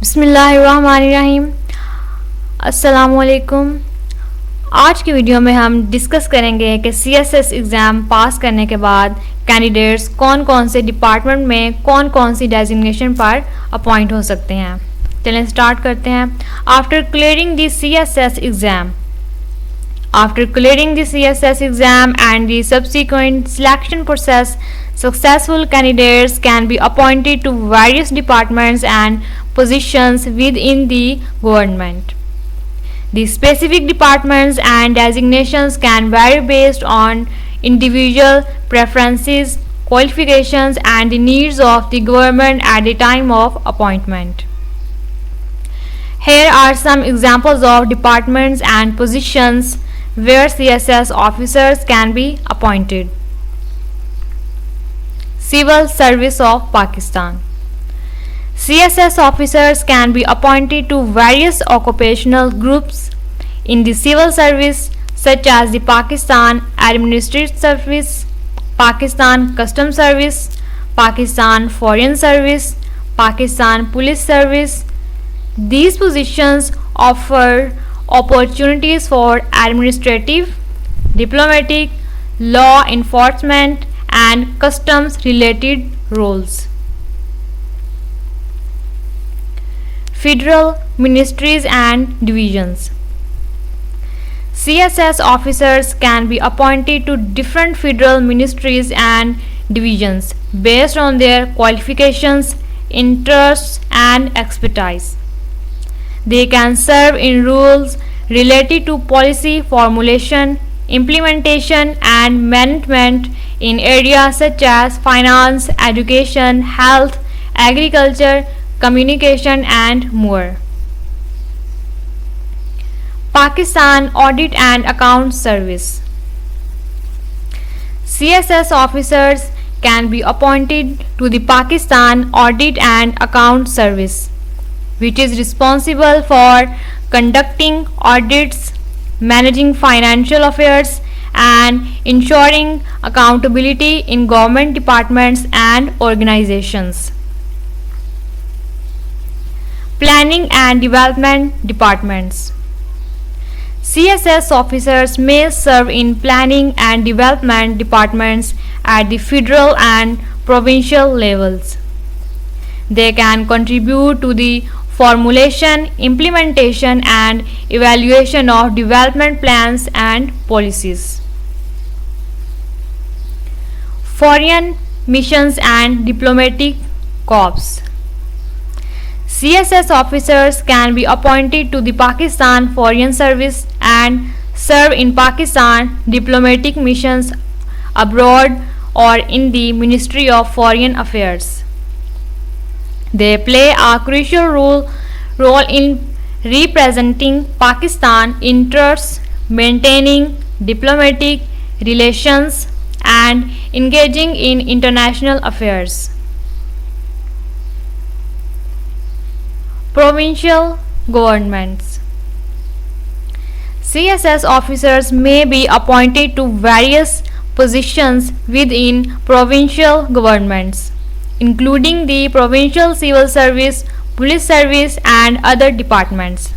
बिस्मिल्लाहिर्रहमानिर्रहीम। अस्सलामुअलैकुम। आज की वीडियो में हम डिस्कस करेंगे कि CSS एग्ज़ाम पास करने के बाद कैंडिडेट्स कौन कौन से डिपार्टमेंट में कौन कौन सी डेजिग्नेशन पर अपॉइंट हो सकते हैं। चलें स्टार्ट करते हैं। After clearing the CSS exam After clearing the CSS exam and the subsequent selection process, successful candidates can be appointed to various departments and positions within the government. The specific departments and designations can vary based on individual preferences, qualifications, and the needs of the government at the time of appointment. Here are some examples of departments and positions where CSS officers can be appointed. Civil Service of Pakistan. CSS officers can be appointed to various occupational groups in the civil service such as the Pakistan Administrative Service, Pakistan Customs Service, Pakistan Foreign Service, Pakistan Police Service. These positions offer opportunities for administrative, diplomatic, law enforcement, and customs related roles. Federal Ministries and Divisions. CSS officers can be appointed to different federal ministries and divisions based on their qualifications, interests, and expertise. They can serve in roles related to policy formulation, implementation, and management in areas such as finance, education, health, agriculture, communication, and more. Pakistan Audit and Account Service. CSS officers can be appointed to the Pakistan Audit and Account Service, which is responsible for conducting audits, managing financial affairs, and ensuring accountability in government departments and organizations. Planning and Development Departments. CSS officers may serve in planning and development departments at the federal and provincial levels. They can contribute to the formulation, implementation, and evaluation of development plans and policies. Foreign missions and diplomatic corps. CSS officers can be appointed to the Pakistan Foreign Service and serve in Pakistan diplomatic missions abroad or in the Ministry of Foreign Affairs. They play a crucial role in representing Pakistan interests, maintaining diplomatic relations, and engaging in international affairs. Provincial Governments. CSS officers may be appointed to various positions within provincial governments, including the Provincial Civil Service, Police Service, and other departments.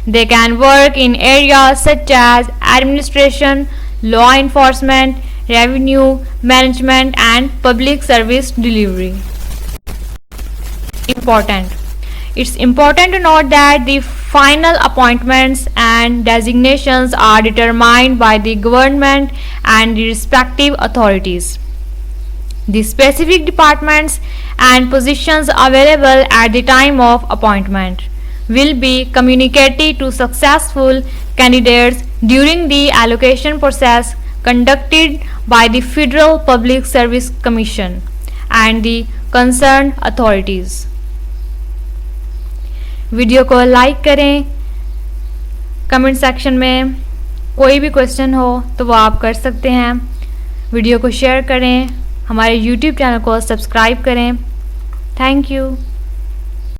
They can work in areas such as administration, law enforcement, revenue management, and public service delivery. It's important to note that the final appointments and designations are determined by the government and the respective authorities. The specific departments and positions available at the time of appointment will be communicated to successful candidates during the allocation process conducted by the Federal Public Service Commission and the concerned authorities. Video को like करें। Comment section में कोई भी question हो तो वो आप कर सकते हैं। वीडियो को शेयर करें। हमारे YouTube चैनल को सब्सक्राइब करें। Thank you.